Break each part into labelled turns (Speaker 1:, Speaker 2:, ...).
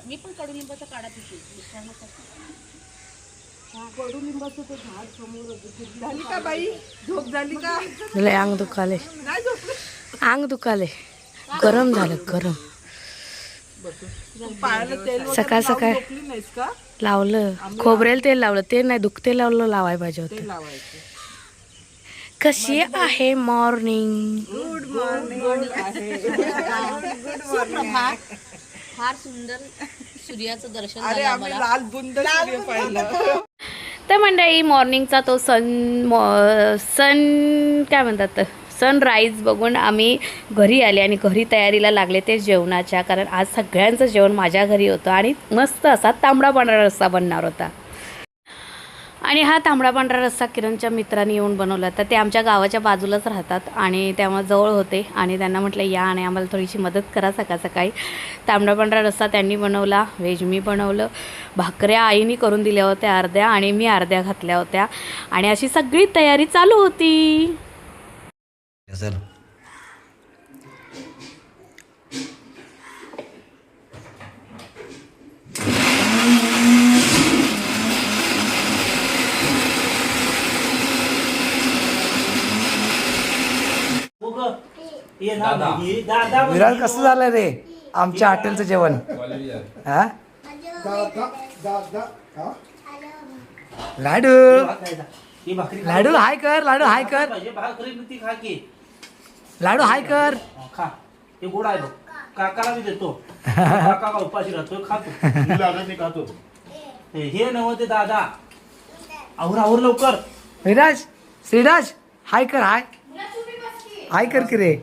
Speaker 1: मी पण कडुलिंबाचा काढा पिते
Speaker 2: कडुलिंबाचं ते झाड समोर झाली का बाई? झोप झाली का?
Speaker 3: लय अंग दुखाले,
Speaker 2: नाही झोपली.
Speaker 3: अंग दुखाले, गरम झालं गरम.
Speaker 2: पायाला तेल वगैरे
Speaker 3: सकाळ
Speaker 2: लावून
Speaker 3: सकाळ
Speaker 2: झोपली नाहीस का?
Speaker 3: लावलं, खोबरेल तेल लावलं, ते नाही दुखते लावलं, लावाय पाहिजे
Speaker 2: ते
Speaker 3: होतं.
Speaker 2: लावायचं.
Speaker 3: कशी आहे मॉर्निंग?
Speaker 2: गुड मॉर्निंग आहे.
Speaker 1: सुप्रभात. फार सुंदर सूर्याचं दर्शन
Speaker 2: अरे
Speaker 1: झालं
Speaker 2: आम्ही
Speaker 1: आम्हाला.
Speaker 2: लाल बुंद सूर्य पाहिलं.
Speaker 3: तर मंडळी मॉर्निंगचा तो सन काय म्हणतात, सनराईज बघून आम्ही घरी आले आणि घरी तयारीला लागले ते जेवणाच्या. कारण आज सगळ्यांचं जेवण माझ्या घरी होतं आणि मस्त असा तांबडा पांढरा रस्सा बनणार होता. आणि हा तांबडा पांढरा रस्सा किरणच्या मित्रांनी येऊन बनवला. तर ते आमच्या गावाच्या बाजूलाच राहतात आणि त्यामुळे जवळ होते आणि त्यांना म्हटलं या आणि आम्हाला थोडीशी मदत करा सकाळ सकाळी. तांबडा पांढरा रस्सा त्यांनी बनवला, व्हेज मी बनवलं, भाकऱ्या आईनी करून दिल्या होत्या अर्ध्या आणि मी अर्ध्या घातल्या होत्या आणि अशी सगळी तयारी चालू होती.
Speaker 4: विराज कसं झालं रे आमच्या हॉटेलचं जेवण? हा लाडू लाडू हाय कर, लाडू हाय कर, लाडू हाय कर.
Speaker 5: ते गोड आहे बघ, काकाला मी देतो. काका उपाशी राहतो, खातो. हे नव ते दादा आवर आवर लवकर.
Speaker 4: विराज श्रीराज हाय कर, हाय हाय कर की रे.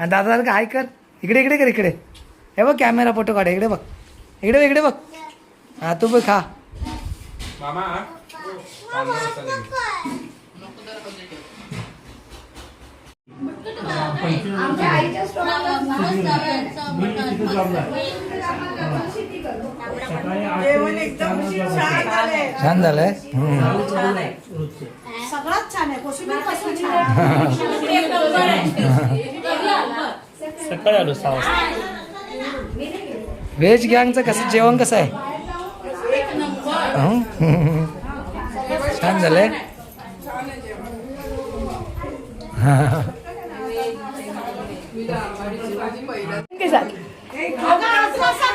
Speaker 4: आणि दादा का हाय कर, इकडे इकडे कर, इकडे हे बघ कॅमेरा फोटो काढ, इकडे बघ, इकडे इकडे बघ. हा तू बघ खा.
Speaker 5: मामा
Speaker 2: जेवण एकदम छान झालंय.
Speaker 4: छान झालंय.
Speaker 2: सगळ्यात छान आहे. कोशिंबीर कसं छान.
Speaker 5: सकाळी आलो 6 वाजता.
Speaker 4: व्हेज गँगचं कसं जेवण कसं आहे? छान झालंय.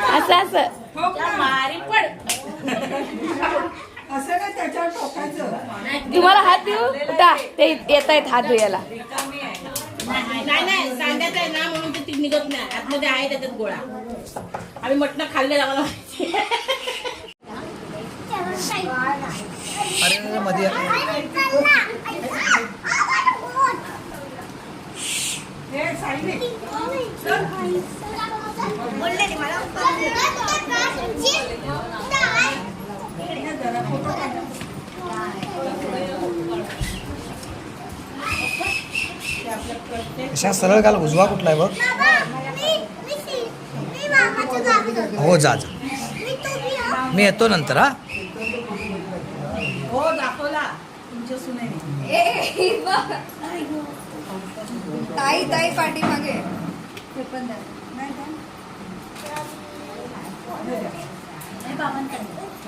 Speaker 3: असं असं
Speaker 2: असं नाही त्याच्यावर टोकायचं.
Speaker 3: तुम्हाला हात देऊ उठा, ते येत आहेत हात धुयाला.
Speaker 1: नाही सांगण्यात आहे ना म्हणून ते निघत नाही. आतमध्ये आहे त्याच्यात गोळा. आम्ही मटण खाल्ले आम्हाला माहिती.
Speaker 4: अरे मध्ये अशा सरळ घाल, उजवा कुठला आहे बघ. हो जा जा, मी येतो नंतर. हा
Speaker 2: हो दाखवला तुमच्या सुनेने.
Speaker 6: ताई ताई पाठीमागे ते पण द्या.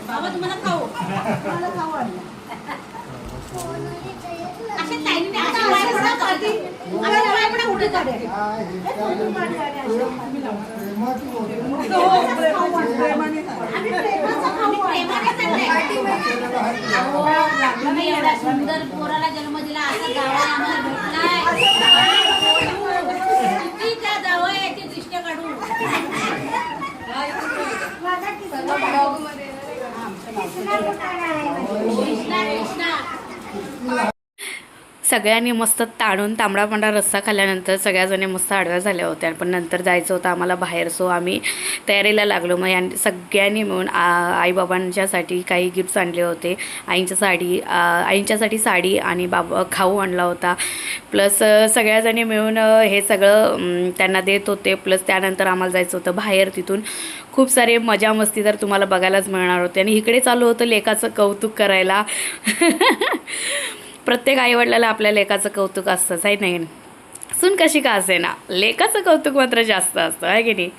Speaker 1: बाबा तुम्हाला खाऊ आणलं. अशा ताईंनी अशा डोळ्या काढते. अशा डोळ्या पण उडे काढते. तुम्ही एवढा सुंदर पोराला जन्म दिला, असा गावा आम्हाला भेटलाय. किती त्या जावयाची दृष्टी काढू.
Speaker 3: सगळ्यांनी मस्त ताणून तांबडा पांढरा रस्सा खाल्ल्यानंतर सगळ्याजणी मस्त आडव्या झाल्या होत्या. पण नंतर जायचं होतं आम्हाला बाहेर, सो आम्ही तयारीला लागलो. मग सगळ्यांनी मिळून आईबाबांच्यासाठी काही गिफ्ट्स आणले होते. आईंच्यासाठी साडी आणि खाऊ आणला होता. प्लस सगळ्याजणी मिळून हे सगळं त्यांना देत होते. प्लस त्यानंतर आम्हाला जायचं होतं बाहेर. तिथून खूप सारे मजा मस्ती तर तुम्हाला बघायलाच मिळणार होते. आणि इकडे चालू होतं लेकाचं कौतुक करायला. प्रत्येक आईवडिलाला आपल्या लेकाचं कौतुक असतंच आहे नाही. सून कशी का असे ना, लेकाचं कौतुक मात्र जास्त असतं आहे की नाही.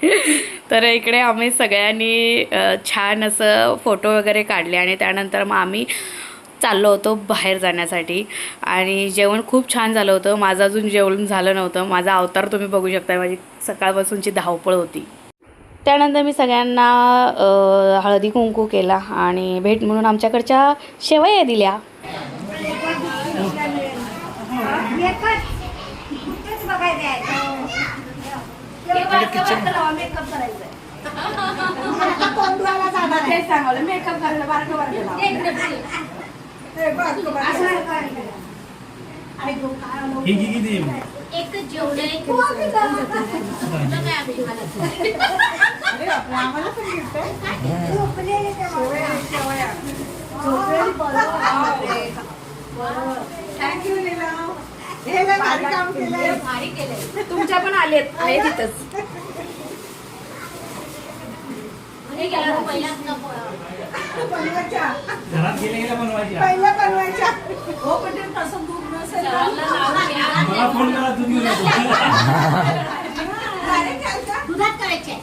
Speaker 3: तर इकडे आम्ही सगळ्यांनी छान असं फोटो वगैरे काढले आणि त्यानंतर मग आम्ही चाललो होतो बाहेर जाण्यासाठी. आणि जेवण खूप छान झालं होतं. माझं अजून जेवण झालं नव्हतं. माझा अवतार तुम्ही बघू शकता, माझी सकाळपासूनची धावपळ होती. त्यानंतर मी सगळ्यांना हळदी कुंकू केला आणि भेट म्हणून आमच्याकडच्या शेवया दिल्या.
Speaker 1: एक जेवढे
Speaker 2: थँक्यू नीलम. हे लय भारी काम केलंय.
Speaker 1: भारी केलंय.
Speaker 3: तुमच्या पण आहे तिथंच.
Speaker 1: घरी गेला पहिलाच नको.
Speaker 2: बनवायच्या.
Speaker 5: घरात गेल्या बनवायची.
Speaker 2: पहिलं बनवायच्या. हो पण ते तसं दूध नसेल ना.
Speaker 5: मला फोन करा, तुम्ही घेऊन येतो.
Speaker 1: दुधात करायचे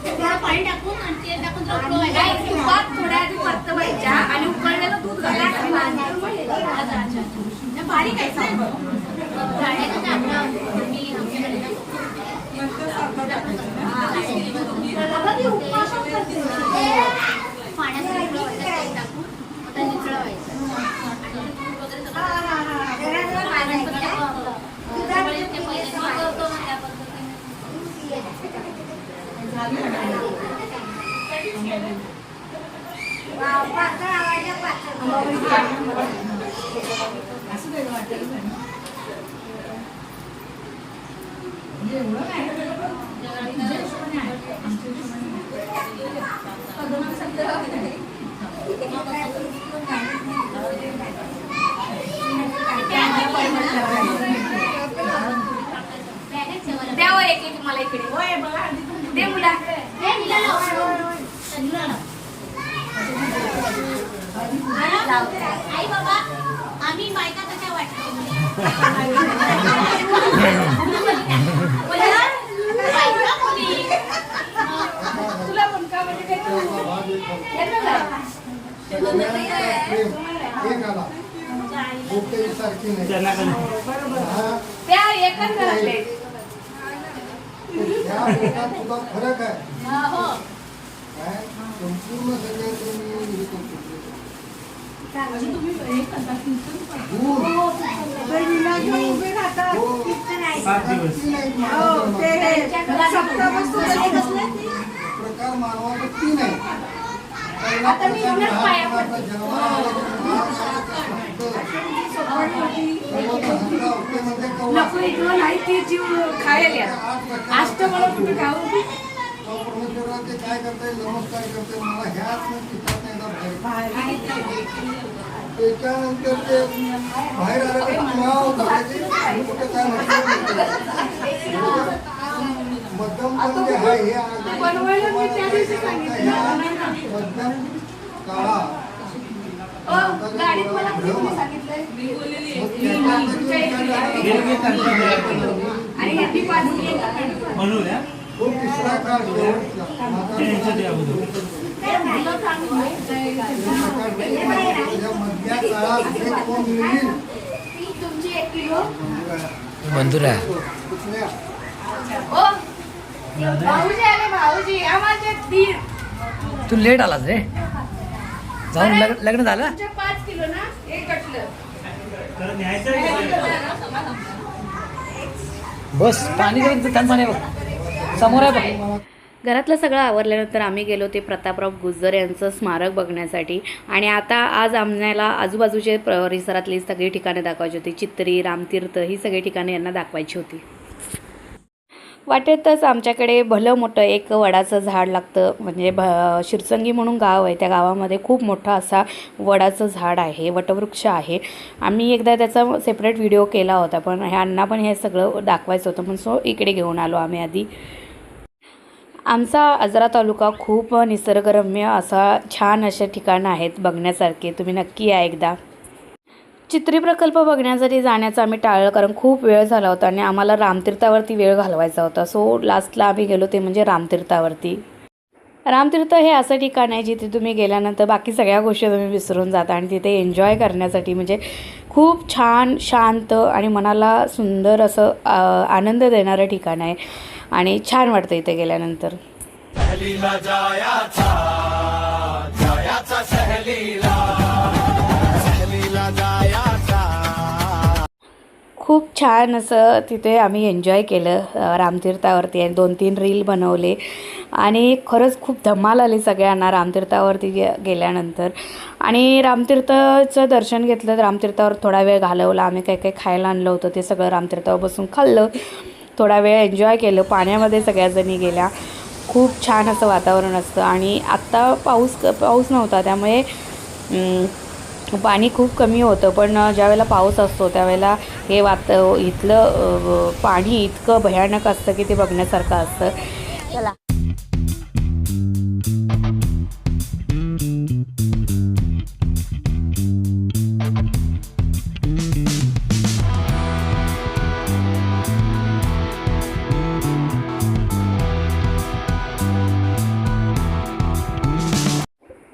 Speaker 1: थोडं पाणी टाकून आणि तेल टाकून तुपात थोड्या आधी परतवायच्या आणि उकळलेलं दूध घालायचं. बारीक आहे
Speaker 3: द्यावं एक मला इकडे दे मुला.
Speaker 1: आई बाबा आम्ही बायका कशा वाटतो
Speaker 2: तुला पण का म्हणजे काय
Speaker 5: त्यांना काय
Speaker 3: त्या एकच घातले.
Speaker 7: तुझा फरक आहे
Speaker 1: हो
Speaker 7: संपूर्ण सगळ्यात
Speaker 2: उभे राहतात.
Speaker 5: 7 दिवस.
Speaker 2: हो, ते सप्तावस्तू
Speaker 7: प्रकार मानवाचा 3 आहे. पहिला
Speaker 3: आता मी
Speaker 7: प्रकार
Speaker 3: इथंच पाया
Speaker 7: लहानपणाचा जन्माला
Speaker 2: नको इकडं नाही ती जीव खायला आष्ट मला कुठे खाऊ.
Speaker 7: परमेश्वराचे काय करता येईल, नमस्कार करता येईल, मला ह्याच चित्रात नाही त्याच्यानंतर ते बाहेर आलं की कुठे काय मध्यम म्हणजे हा हे
Speaker 2: बनवायला मी त्या दिवशी सांगितलं.
Speaker 7: मध्यम काळा
Speaker 2: गाडीत मला कुणी सांगितलंय आणि यांनी पाणी
Speaker 5: म्हणून या.
Speaker 7: तो तिसरा काळ
Speaker 5: त्यांचं ते अगोदर.
Speaker 7: मधल्या काळात जे कोण येईल
Speaker 2: तुमची 1 किलो
Speaker 4: बंधुरा
Speaker 2: भाऊजी आले. भाऊजी आम्हाला दीड
Speaker 4: तू लेट आलास रे. जाऊन लग्न झालं.
Speaker 2: 5 किलो ना एक कटलं.
Speaker 5: खरं न्यायचं आहे.
Speaker 4: बस पाणी छान पाणी बघ समोर आहे बघ.
Speaker 3: घरातलं सगळं आवरल्यानंतर आम्ही गेलो ते प्रतापराव गुजर यांचं स्मारक बघण्यासाठी. आणि आता आज आम्हाला आजूबाजूचे परिसरातली सगळी ठिकाणं दाखवायची होती. चित्री, रामतीर्थ ही सगळी ठिकाणं यांना दाखवायची होती. वाटेतच आमच्याकडे भलं मोठं एक वडाचं झाड लागतं. म्हणजे शिरसंगी म्हणून गाव आहे, त्या गावामध्ये खूप मोठा असा वडाचं झाड आहे, वटवृक्ष आहे. आम्ही एकदा त्याचा सेपरेट व्हिडिओ केला होता, पण ह्यांना पण हे सगळं दाखवायचं होतं म्हणून सो इकडे घेऊन आलो आम्ही आधी. आमचा आजरा तालुका खूप निसर्गरम्य असा छान असे ठिकाणं आहेत बघण्यासारखे. तुम्ही नक्की या एकदा. चित्री प्रकल्प बघण्यासाठी जाण्याचं आम्ही टाळलं, कारण खूप वेळ झाला होता आणि आम्हाला रामतीर्थावरती वेळ घालवायचा होता. सो लास्टला आम्ही गेलो ते म्हणजे रामतीर्थावरती. रामतीर्थ हे असं ठिकाण आहे जिथे तुम्ही गेल्यानंतर बाकी सगळ्या गोष्टी तुम्ही विसरून जाता आणि तिथे एन्जॉय करण्यासाठी म्हणजे खूप छान, शांत आणि मनाला सुंदर असं आनंद देणारं ठिकाण आहे आणि छान वाटतं इथे गेल्यानंतर. खूप छान असं तिथे आम्ही एन्जॉय केलं रामतीर्थावरती आणि 2-3 रील बनवले आणि खरंच खूप धमाल आली सगळ्यांना रामतीर्थावरती गेल्यानंतर. आणि रामतीर्थचं दर्शन घेतलं, रामतीर्थावर थोडा वेळ घालवला. आम्ही काही काही खायला आणलं होतं ते सगळं रामतीर्थावर बसून खाल्लं, थोडा वेळ एन्जॉय केलं. पाण्यामध्ये सगळ्याजणी गेल्या. खूप छान असं वातावरण असतं आणि आत्ता पाऊस नव्हता त्यामुळे पाणी खूप कमी होतं, पण ज्यावेळेला पाऊस असतो त्यावेळेला हे इथलं पाणी इतकं भयानक असतं की ते बघण्यासारखं असतं. चला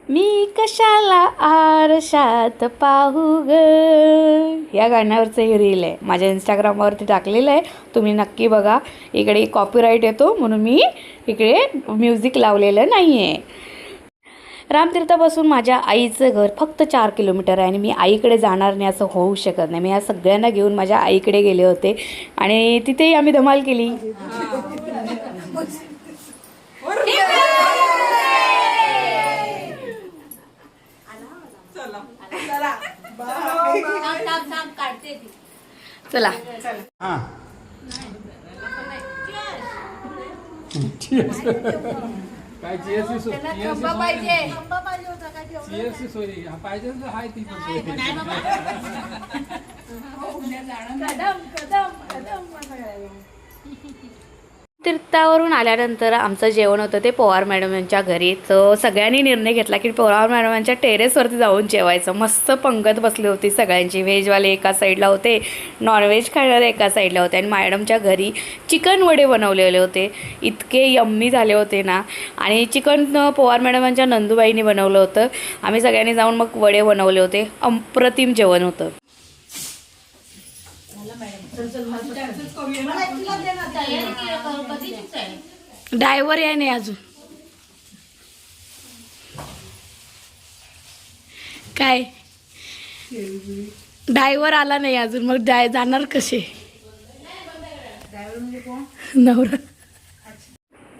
Speaker 3: मी कशाला आरशात पाहू ग, या गाण्यावरचं हे रील आहे. माझ्या इंस्टाग्रामवरती टाकलेलं आहे, तुम्ही नक्की बघा. इकडे कॉपीराईट येतो म्हणून मी इकडे म्युझिक लावलेलं नाही आहे. रामतीर्थापासून माझ्या आईचं घर फक्त 4 किलोमीटर आहे आणि मी आईकडे जाणार नाही असं होऊ शकत नाही. मी या सगळ्यांना घेऊन माझ्या आईकडे गेले होते आणि तिथेही आम्ही धमाल केली. चला
Speaker 8: काय जीएसटी सॉरी पाहिजे हाय ती
Speaker 3: तीर्थावरून आल्यानंतर आमचं जेवण होतं ते पवार मॅडम यांच्या घरी. तर सगळ्यांनी निर्णय घेतला की पवार मॅडम यांच्या टेरेसवरती जाऊन जेवायचं. मस्त पंगत बसली होती सगळ्यांची. व्हेजवाले एका साईडला होते, नॉनव्हेज खाणारे एका साईडला होते आणि मॅडमच्या घरी चिकन वडे बनवलेले होते. इतके यम्मी झाले होते ना. आणि चिकन पवार मॅडमांच्या नंदूबाईंनी बनवलं होतं. आम्ही सगळ्यांनी जाऊन मग वडे बनवले होते. अप्रतिम जेवण होतं.
Speaker 2: ड्रायव्हर आहे नाही अजून काय, ड्रायव्हर आला नाही अजून, मग जाणार कसे नवरा.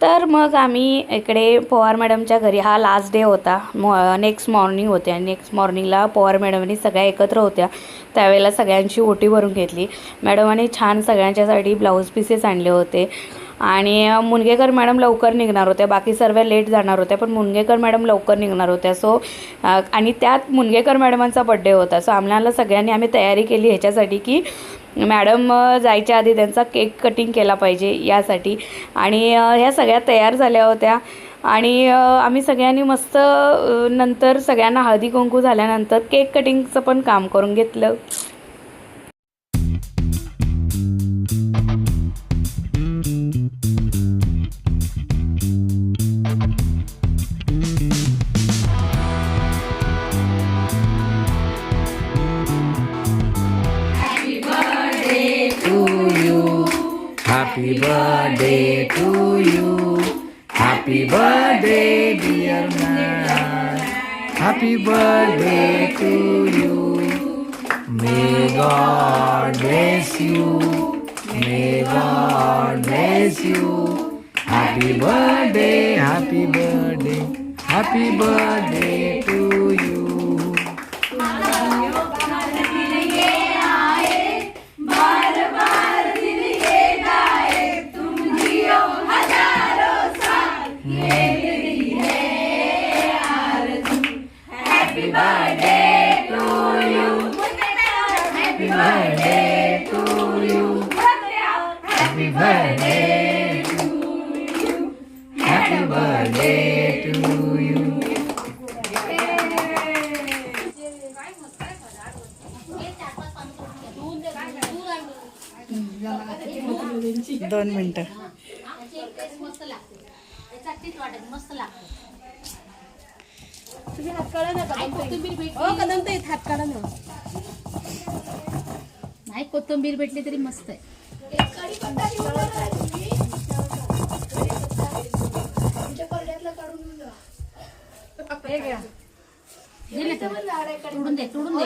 Speaker 3: तर मग आम्ही इकडे पवार मॅडमच्या घरी, हा लास्ट डे होता, नेक्स्ट मॉर्निंग होते आणि नेक्स्ट मॉर्निंगला पवार मॅडमनी सगळ्या एकत्र होत्या. त्यावेळेला सगळ्यांची ओटी भरून घेतली. मॅडमांनी छान सगळ्यांच्यासाठी ब्लाऊज पीसेस आणले होते आणि मुनगेकर मॅडम लवकर निघणार होत्या, बाकी सर्व लेट जाणार होत्या, पण मुनगेकर मॅडम लवकर निघणार होत्या. सो आणि त्यात मुनगेकर मॅडमांचा बड्डे होता. सो आम्हाला सगळ्यांनी आम्ही तयारी केली ह्याच्यासाठी की मॅडम जायच्या आधी त्यांचा केक कटिंग केला पाहिजे यासाठी. आणि ह्या सगळ्या तयार झाल्या होत्या आणि आम्ही सगळ्यांनी मस्त नंतर सगळ्यांना हळदी कुंकू झाल्यानंतर केक कटिंगचं पण काम करून घेतलं.
Speaker 4: Happy birthday to you. Happy birthday dear man. Happy birthday to you. May God bless you. May God bless you. Happy birthday, happy birthday, happy birthday to you.
Speaker 2: 2 मिनिटं.
Speaker 1: त्याची एक टेस्ट मस्त लागते. त्याचा टेस्ट वाटत मस्त लागते.
Speaker 2: तुम्ही हात काढा ना
Speaker 1: कोथिंबीर भेटली.
Speaker 2: कदम ते हात काढा ना.
Speaker 1: नाही कोथिंबीर भेटली तरी मस्त आहे.
Speaker 2: हे घ्या.
Speaker 1: दे ना तोडून दे तोडून दे.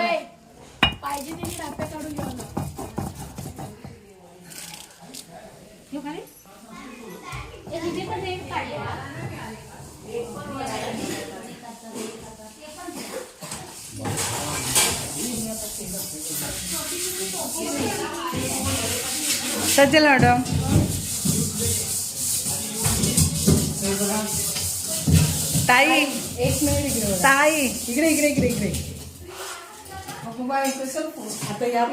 Speaker 2: पाहिजे तिने राप्या काढून घेऊ ना.
Speaker 1: ठेव का रे? ए, तिथे पण एक काढलेला.
Speaker 2: सज्जल मॅडम ताई एक मिनिट ताई इकडे इकडे इकडे इकडे आता या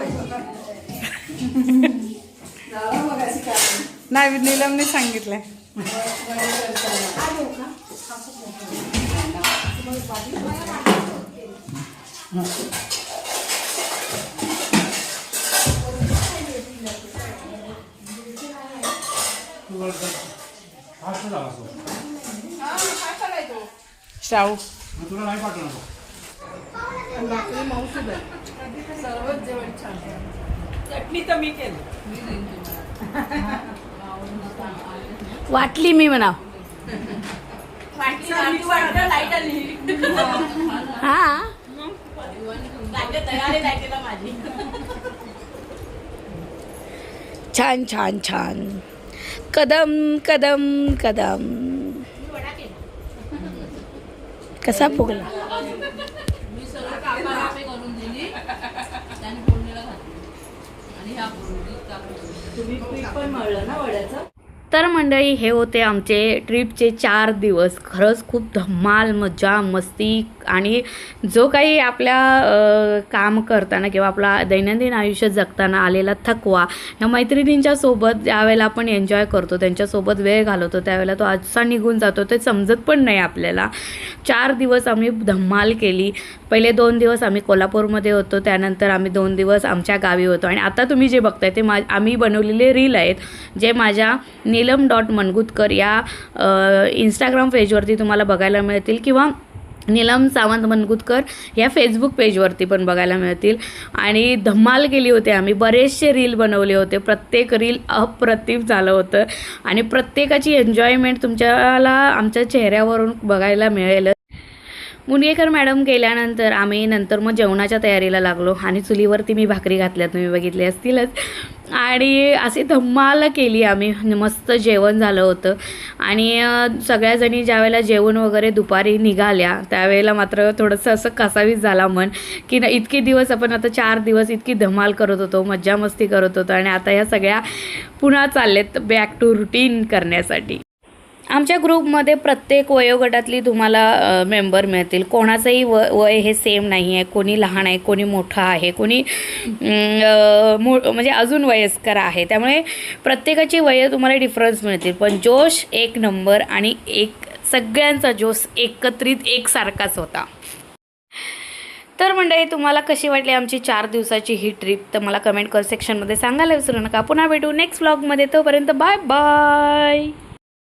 Speaker 2: नाही नीलमने सांगितलंय. शाहू
Speaker 5: तुला नाही पाठवणार.
Speaker 2: सर्वच जेवण छान. चटणी तर मी केली.
Speaker 3: वाटली मी म्हणा.
Speaker 2: लाईट आली.
Speaker 3: हा छान छान छान. कदम कदम कदम. कसा फुगला. तर मंडळी हे होते आमचे ट्रिपचे 4 दिवस. खरंच खूप धमाल मजा मस्ती आणि जो काही आपल्या काम करताना किंवा आपला दैनंदिन आयुष्य जगताना आलेला थकवा ह्या मैत्रिणींच्या सोबत ज्यावेळेला आपण एन्जॉय करतो त्यांच्यासोबत वेळ घालवतो त्यावेळेला तो आजचा निघून जातो ते समजत पण नाही आपल्याला. 4 दिवस आम्ही धमाल केली. पहिले 2 दिवस आम्ही कोल्हापूरमध्ये होतो त्यानंतर आम्ही 2 दिवस आमच्या गावी होतो आणि आता तुम्ही जे बघताय ते आम्ही बनवलेले रील आहेत जे माझ्या नीलम.मनगुतकर या इंस्टाग्राम पेजवरती तुम्हाला बघायला मिळतील किंवा नीलम सावंत मनगुतकर या फेसबुक पेजवरती पण बघायला मिळतील. आणि धमाल केली होती आम्ही. बरेचसे रील बनवले होते. प्रत्येक रील अप्रतिम झालं होतं आणि प्रत्येकाची एन्जॉयमेंट तुमच्याला आमच्या चेहऱ्यावरून बघायला मिळेल. मुनगेकर मॅडम गेल्यानंतर आम्ही नंतर मग जेवणाच्या तयारीला लागलो आणि चुलीवरती मी भाकरी घातल्या तुम्ही बघितले असतीलच आणि अशी धम्माल केली आम्ही. मस्त जेवण झालं होतं आणि सगळ्याजणी ज्यावेळेला जेवण वगैरे दुपारी निघाल्या त्यावेळेला मात्र थोडंसं असं कासावीस झाला मन की ना इतके दिवस आपण आता 4 दिवस इतकी धमाल करत होतो मज्जा मस्ती करत होतो आणि आता ह्या सगळ्या पुन्हा चाललेत बॅक टू रुटीन करण्यासाठी. आमच्या ग्रुपमध्ये प्रत्येक वयोगटातली तुम्हाला मेंबर मिळतील. कोणाचंही वय हे सेम नाही आहे. कोणी लहान आहे कोणी मोठं आहे कोणी म्हणजे अजून वयस्कर आहे. त्यामुळे प्रत्येकाची वय तुम्हाला डिफरन्स मिळतील पण जोश एक नंबर आणि सगळ्यांचा जोश एकत्रित एकसारखाच होता. तर मंडळी तुम्हाला कशी वाटली आमची 4 दिवसाची ही ट्रिप तर मला कमेंट सेक्शनमध्ये सांगायला विसरू नका. पुन्हा भेटू नेक्स्ट व्लॉगमध्ये. तोपर्यंत बाय बाय.